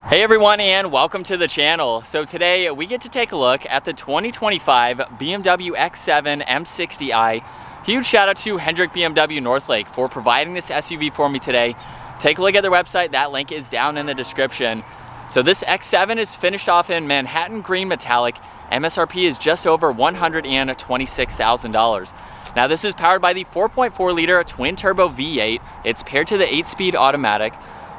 Hey everyone, and welcome to the channel. So today we get to take a look at the 2025 BMW X7 M60i. Huge shout out to Hendrick BMW Northlake for providing this SUV for me today. Take a look at their website, that link is down in the description. So this X7 is finished off in Manhattan Green Metallic. MSRP is just over $126,000. Now this is powered by the 4.4 liter twin turbo V8. It's paired to the 8-speed automatic,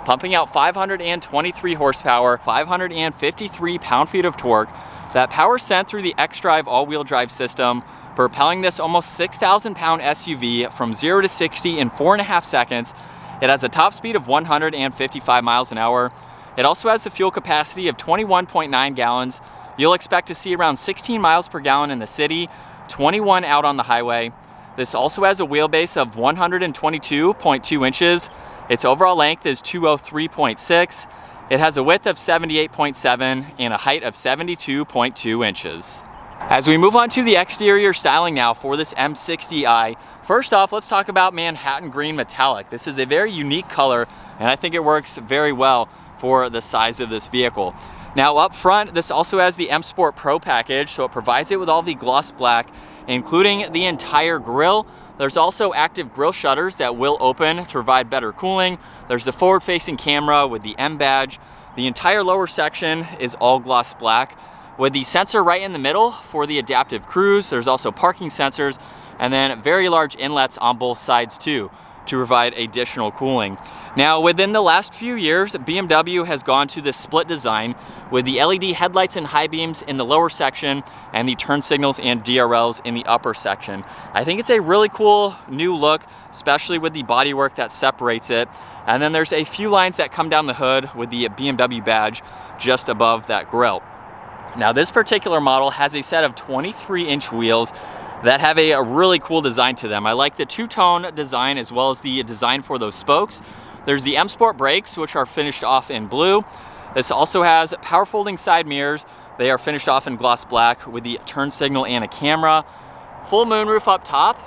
pumping out 523 horsepower, 553 pound-feet of torque. That power sent through the xDrive all-wheel drive system, propelling this almost 6,000-pound SUV from 0 to 60 in 4.5 seconds. It has a top speed of 155 miles an hour. It also has a fuel capacity of 21.9 gallons. You'll expect to see around 16 miles per gallon in the city, 21 out on the highway. This also has a wheelbase of 122.2 inches. Its overall length is 203.6. It has a width of 78.7 and a height of 72.2 inches. As we move on to the exterior styling now for this M60i, first off, let's talk about Manhattan Green Metallic. This is a very unique color, and I think it works very well for the size of this vehicle. Now up front, this also has the M Sport Pro package, so it provides it with all the gloss black, including the entire grille. There's also active grille shutters that will open to provide better cooling. There's the forward-facing camera with the M badge. The entire lower section is all gloss black with the sensor right in the middle for the adaptive cruise. There's also parking sensors and then very large inlets on both sides too to provide additional cooling. Now within the last few years, BMW has gone to this split design with the LED headlights and high beams in the lower section and the turn signals and DRLs in the upper section. I think it's a really cool new look, especially with the bodywork that separates it. And then there's a few lines that come down the hood with the BMW badge just above that grille. Now this particular model has a set of 23-inch wheels that have a really cool design to them. I like the two-tone design as well as the design for those spokes. There's the M Sport brakes, which are finished off in blue. This also has power folding side mirrors. They are finished off in gloss black with the turn signal and a camera. Full moonroof up top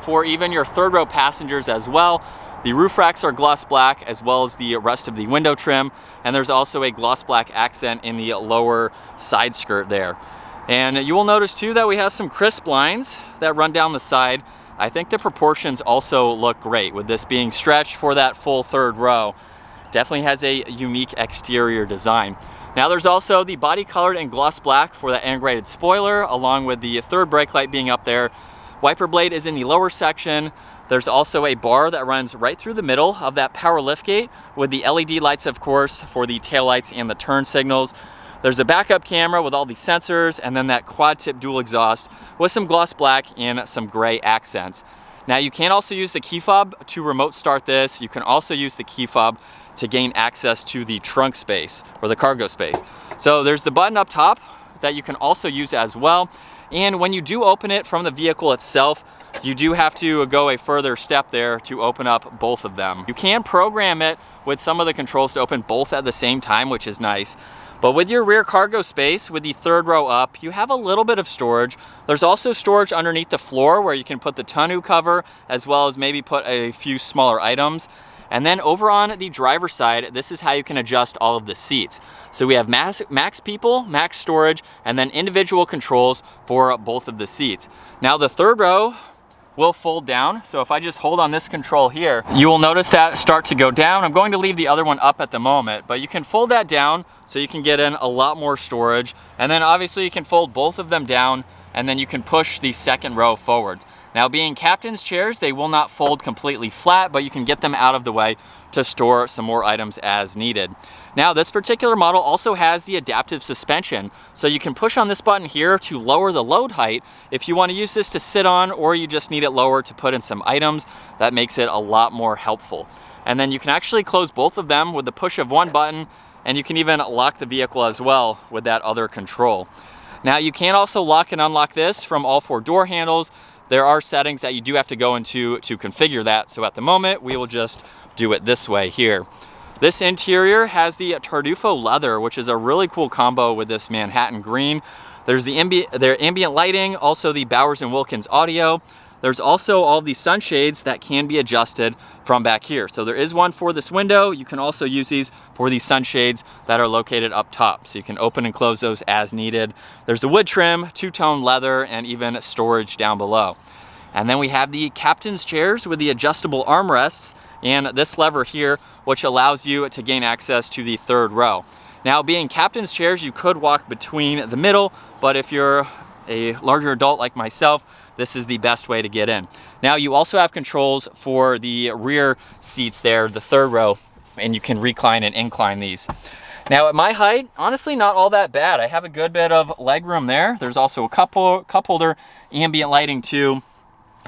for even your third row passengers as well. The roof racks are gloss black as well as the rest of the window trim. And there's also a gloss black accent in the lower side skirt there. And you will notice too that we have some crisp lines that run down the side. I think the proportions also look great with this being stretched for that full third row. Definitely has a unique exterior design. Now there's also the body colored in gloss black for that integrated spoiler, along with the third brake light being up there. Wiper blade is in the lower section. There's also a bar that runs right through the middle of that power liftgate with the LED lights, of course, for the taillights and the turn signals. There's a backup camera with all the sensors, and then that quad tip dual exhaust with some gloss black and some gray accents. Now you can also use the key fob to remote start this. You can also use the key fob to gain access to the trunk space or the cargo space. So there's the button up top that you can also use as well. And when you do open it from the vehicle itself, you do have to go a further step there to open up both of them. You can program it with some of the controls to open both at the same time, which is nice. But with your rear cargo space, with the third row up, you have a little bit of storage. There's also storage underneath the floor where you can put the tonneau cover, as well as maybe put a few smaller items. And then over on the driver's side, this is how you can adjust all of the seats. So we have max people, max storage, and then individual controls for both of the seats. Now the third row will fold down. So if I just hold on this control here, you will notice that start to go down. I'm going to leave the other one up at the moment, but you can fold that down so you can get in a lot more storage. And then obviously you can fold both of them down, and then you can push the second row forwards. Now being captain's chairs, they will not fold completely flat, but you can get them out of the way to store some more items as needed. Now this particular model also has the adaptive suspension, so you can push on this button here to lower the load height if you want to use this to sit on, or you just need it lower to put in some items. That makes it a lot more helpful. And then you can actually close both of them with the push of one button, and you can even lock the vehicle as well with that other control. Now you can also lock and unlock this from all four door handles. There are settings that you do have to go into to configure that, so at the moment we will just do it this way here. This interior has the Tartufo leather, which is a really cool combo with this Manhattan green. There's the ambient lighting, also the Bowers & Wilkins audio. there's also all these sunshades that can be adjusted from back here. So there is one for this window. You can also use these for these sunshades that are located up top. So you can open and close those as needed. There's the wood trim, two-tone leather, and even storage down below. And then we have the captain's chairs with the adjustable armrests and this lever here, which allows you to gain access to the third row. Now, being captain's chairs, you could walk between the middle, but if you're a larger adult like myself, this is the best way to get in. Now, you also have controls for the rear seats there, the third row, and you can recline and incline these. Now, at my height, honestly, not all that bad. I have a good bit of leg room there. There's also a cup holder, ambient lighting too.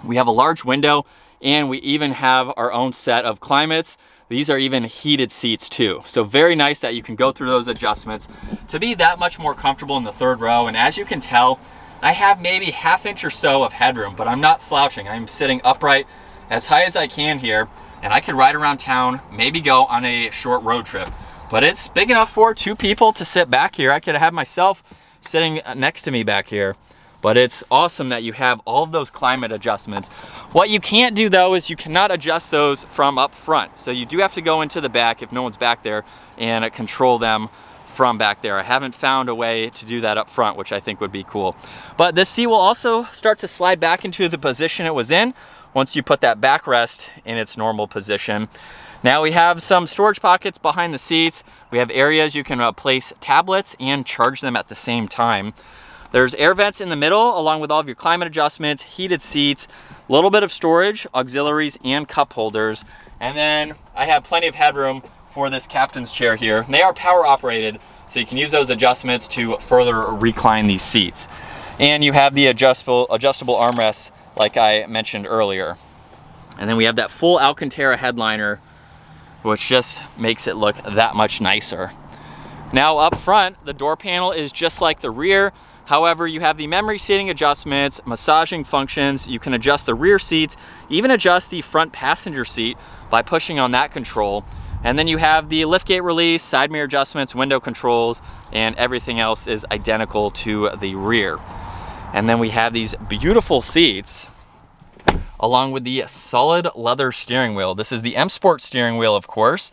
We have a large window, and we even have our own set of climates. These are even heated seats too. So very nice that you can go through those adjustments to be that much more comfortable in the third row. And as you can tell, I have maybe ½ inch or so of headroom, but I'm not slouching. I'm sitting upright as high as I can here, and I could ride around town, maybe go on a short road trip. But it's big enough for 2 people to sit back here. I could have myself sitting next to me back here. But it's awesome that you have all of those climate adjustments. What you can't do though is you cannot adjust those from up front. So you do have to go into the back if no one's back there and control them from back there. I haven't found a way to do that up front, which I think would be cool. But this seat will also start to slide back into the position it was in once you put that backrest in its normal position. Now we have some storage pockets behind the seats. We have areas you can place tablets and charge them at the same time. There's air vents in the middle, along with all of your climate adjustments, heated seats, a little bit of storage, auxiliaries, and cup holders. And then I have plenty of headroom for this captain's chair here. And they are power operated, so you can use those adjustments to further recline these seats. And you have the adjustable armrests like I mentioned earlier. And then we have that full Alcantara headliner, which just makes it look that much nicer. Now up front, the door panel is just like the rear. However, you have the memory seating adjustments, massaging functions. You can adjust the rear seats, even adjust the front passenger seat by pushing on that control. And then you have the liftgate release, side mirror adjustments, window controls, and everything else is identical to the rear. And then we have these beautiful seats along with the solid leather steering wheel. This is the M Sport steering wheel, of course.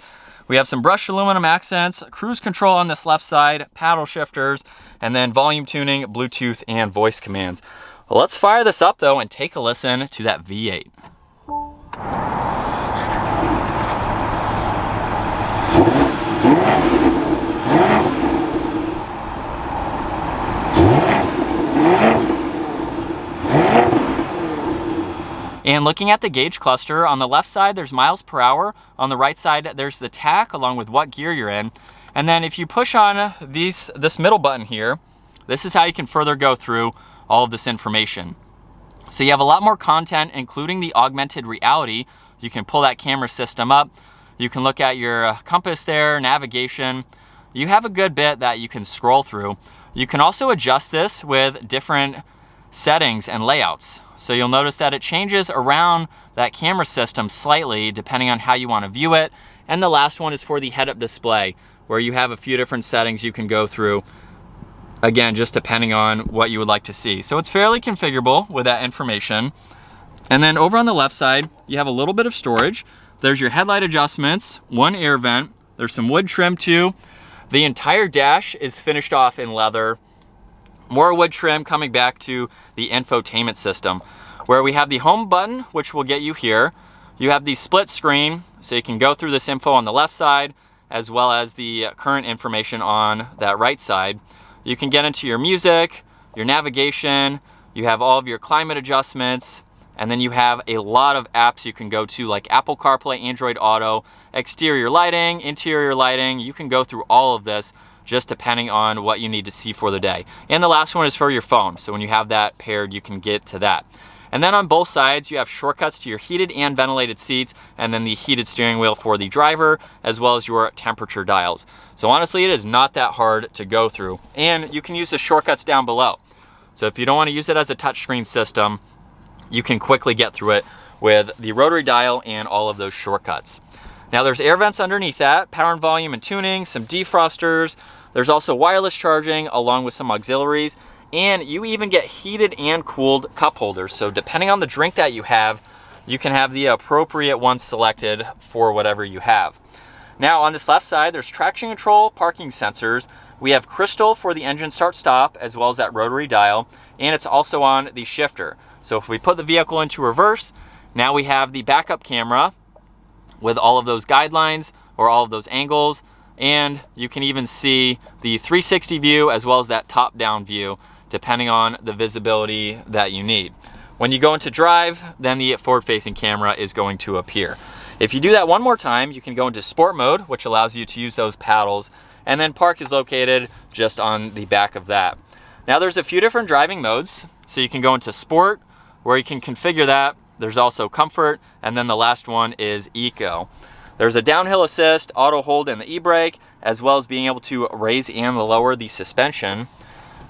We have some brushed aluminum accents, cruise control on this left side, paddle shifters, and then volume tuning, Bluetooth, and voice commands. Well, let's fire this up though and take a listen to that V8. And looking at the gauge cluster, on the left side there's miles per hour, on the right side there's the tach along with what gear you're in. And then if you push on this middle button here, this is how you can further go through all of this information. So you have a lot more content, including the augmented reality. You can pull that camera system up. You can look at your compass there, navigation. You have a good bit that you can scroll through. You can also adjust this with different settings and layouts. So you'll notice that it changes around that camera system slightly depending on how you want to view it. And the last one is for the head-up display, where you have a few different settings you can go through, again, just depending on what you would like to see. So it's fairly configurable with that information. And then over on the left side, you have a little bit of storage. There's your headlight adjustments, one air vent. There's some wood trim too. The entire dash is finished off in leather. More wood trim coming back to the infotainment system, where we have the home button, which will get you here. You have the split screen, so you can go through this info on the left side, as well as the current information on that right side. You can get into your music, your navigation, you have all of your climate adjustments, and then you have a lot of apps you can go to, like Apple CarPlay, Android Auto, exterior lighting, interior lighting. You can go through all of this just depending on what you need to see for the day. And the last one is for your phone, so when you have that paired, you can get to that. And then on both sides, you have shortcuts to your heated and ventilated seats, and then the heated steering wheel for the driver, as well as your temperature dials. So honestly, it is not that hard to go through. And you can use the shortcuts down below. So if you don't want to use it as a touchscreen system, you can quickly get through it with the rotary dial and all of those shortcuts. Now there's air vents underneath that, power and volume and tuning, some defrosters. There's also wireless charging along with some auxiliaries. and you even get heated and cooled cup holders. So depending on the drink that you have, you can have the appropriate one selected for whatever you have. Now on this left side, there's traction control, parking sensors. We have crystal for the engine start stop, as well as that rotary dial, and it's also on the shifter. So if we put the vehicle into reverse, now we have the backup camera with all of those guidelines or all of those angles, and you can even see the 360 view as well as that top-down view, depending on the visibility that you need. When you go into drive, then the forward-facing camera is going to appear. If you do that one more time, you can go into sport mode, which allows you to use those paddles, and then park is located just on the back of that. Now there's a few different driving modes, so you can go into sport, where you can configure that. There's also comfort, and then the last one is eco. There's a downhill assist, auto hold, and the e-brake, as well as being able to raise and lower the suspension.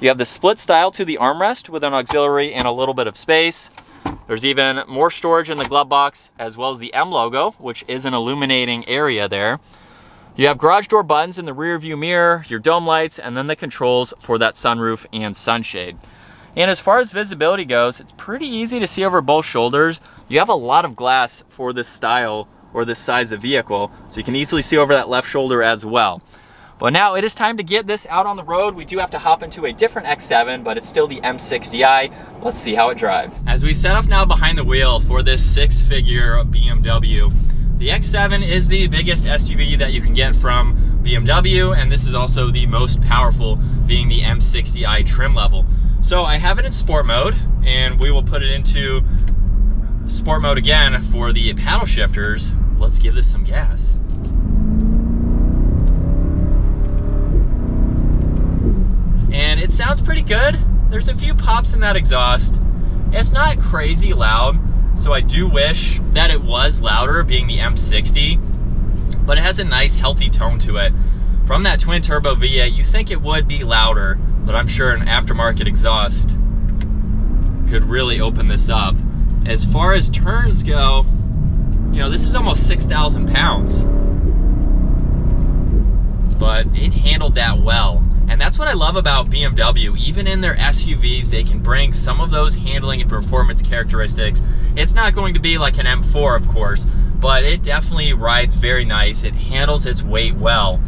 You have the split style to the armrest with an auxiliary and a little bit of space. There's even more storage in the glove box, as well as the M logo, which is an illuminating area there. You have garage door buttons in the rear view mirror, your dome lights, and then the controls for that sunroof and sunshade. And as far as visibility goes, it's pretty easy to see over both shoulders. You have a lot of glass for this style or this size of vehicle, so you can easily see over that left shoulder as well. But now it is time to get this out on the road. We do have to hop into a different X7, but it's still the M60i. Let's see how it drives. As we set up now behind the wheel for this six-figure BMW, the X7 is the biggest SUV that you can get from BMW, and this is also the most powerful, being the M60i trim level. So I have it in sport mode, and we will put it into sport mode again for the paddle shifters. Let's give this some gas. And it sounds pretty good. There's a few pops in that exhaust. It's not crazy loud, so I do wish that it was louder, being the M60, but it has a nice healthy tone to it. From that twin turbo V8, you think it would be louder, but I'm sure an aftermarket exhaust could really open this up. As far as turns go, you know, this is almost 6,000 pounds, but it handled that well. And that's what I love about BMW. Even in their SUVs, they can bring some of those handling and performance characteristics. It's not going to be like an M4, of course, but it definitely rides very nice. It handles its weight well.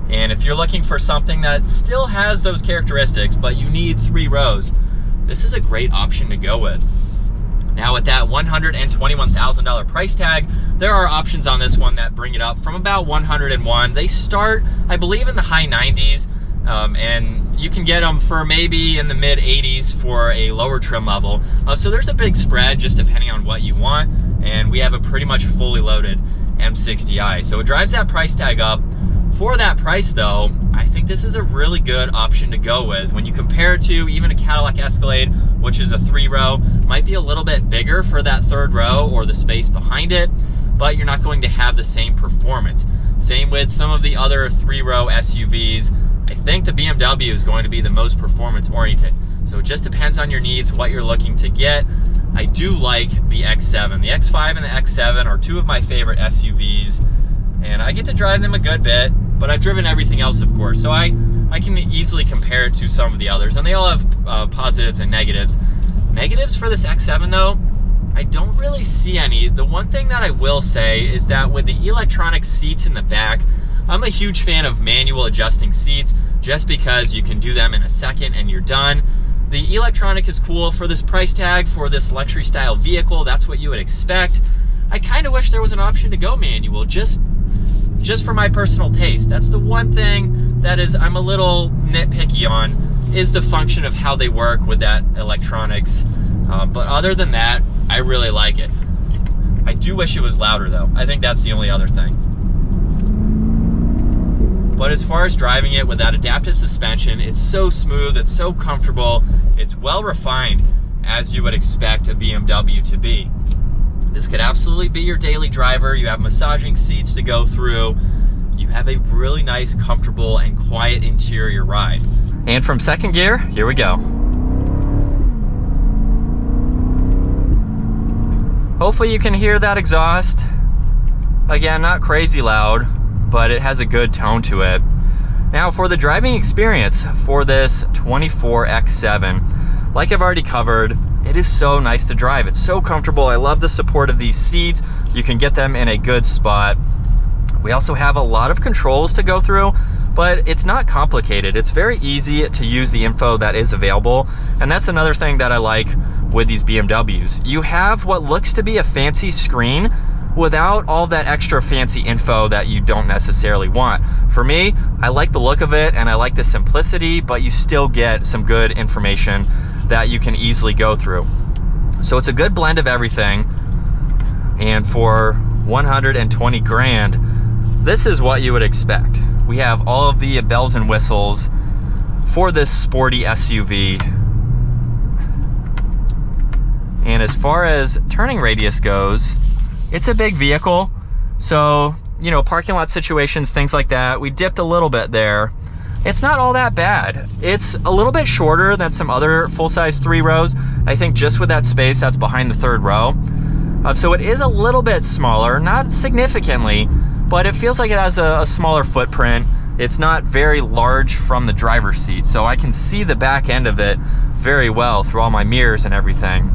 And if you're looking for something that still has those characteristics, but you need 3 rows, this is a great option to go with. Now with that $121,000 price tag, there are options on this one that bring it up from about $101,000. They start, I believe, in the high 90s. And you can get them for maybe in the mid 80s for a lower trim level. So there's a big spread just depending on what you want. And we have a pretty much fully loaded M60i. So it drives that price tag up. For that price though, I think this is a really good option to go with. When you compare it to even a Cadillac Escalade, which is a 3-row, might be a little bit bigger for that 3rd row or the space behind it, but you're not going to have the same performance. Same with some of the other 3-row SUVs. I think the BMW is going to be the most performance oriented. So it just depends on your needs, what you're looking to get. I do like the X7. The X5 and the X7 are 2 of my favorite SUVs, and I get to drive them a good bit, but I've driven everything else, of course. So I can easily compare it to some of the others, and they all have positives and negatives. Negatives for this X7 though, I don't really see any. The one thing that I will say is that with the electronic seats in the back, I'm a huge fan of manual adjusting seats just because you can do them in a second and you're done. The electronic is cool for this price tag, for this luxury style vehicle. That's what you would expect. I kind of wish there was an option to go manual, just for my personal taste. That's the one thing that is I'm a little nitpicky on, is the function of how they work with that electronics. But other than that, I really like it. I do wish it was louder though. I think that's the only other thing. But as far as driving it with that adaptive suspension, it's so smooth, it's so comfortable, it's well refined, as you would expect a BMW to be. This could absolutely be your daily driver. You have massaging seats to go through. You have a really nice, comfortable, and quiet interior ride. And from second gear, here we go. Hopefully you can hear that exhaust. Again, not crazy loud, but it has a good tone to it. Now for the driving experience for this 24 X7, like I've already covered, it is so nice to drive. It's so comfortable. I love the support of these seats. You can get them in a good spot. We also have a lot of controls to go through, but it's not complicated. It's very easy to use the info that is available. And that's another thing that I like with these BMWs. You have what looks to be a fancy screen without all that extra fancy info that you don't necessarily want. For me, I like the look of it and I like the simplicity, but you still get some good information that you can easily go through. So it's a good blend of everything. And for 120 grand, this is what you would expect. We have all of the bells and whistles for this sporty SUV. And as far as turning radius goes, it's a big vehicle. So, you know, parking lot situations, things like that, we dipped a little bit there. It's not all that bad. It's a little bit shorter than some other full-size 3 rows. I think just with that space that's behind the 3rd row. So it is a little bit smaller, not significantly, but it feels like it has a smaller footprint. It's not very large from the driver's seat, so I can see the back end of it very well through all my mirrors and everything.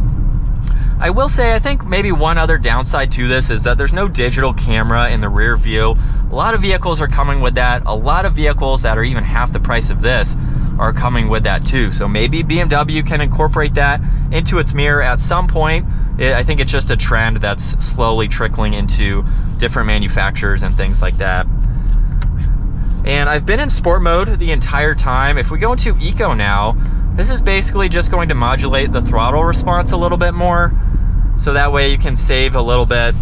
I will say, I think maybe one other downside to this is that there's no digital camera in the rear view. A lot of vehicles are coming with that. A lot of vehicles that are even half the price of this are coming with that too. So maybe BMW can incorporate that into its mirror at some point. I think it's just a trend that's slowly trickling into different manufacturers and things like that. And I've been in sport mode the entire time. If we go into eco now, this is basically just going to modulate the throttle response a little bit more. So that way you can save a little bit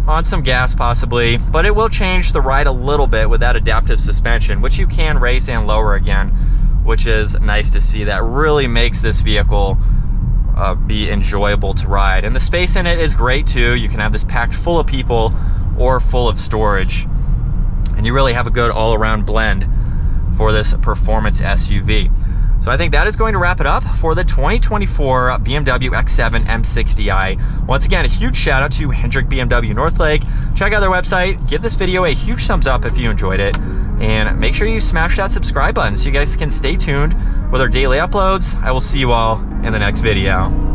on some gas possibly, but it will change the ride a little bit with that adaptive suspension, which you can raise and lower again, which is nice to see. That really makes this vehicle be enjoyable to ride. And the space in it is great too. You can have this packed full of people or full of storage. And you really have a good all-around blend for this performance SUV. So I think that is going to wrap it up for the 2024 BMW X7 M60i. Once again, a huge shout out to Hendrick BMW Northlake. Check out their website. Give this video a huge thumbs up if you enjoyed it. And make sure you smash that subscribe button so you guys can stay tuned with our daily uploads. I will see you all in the next video.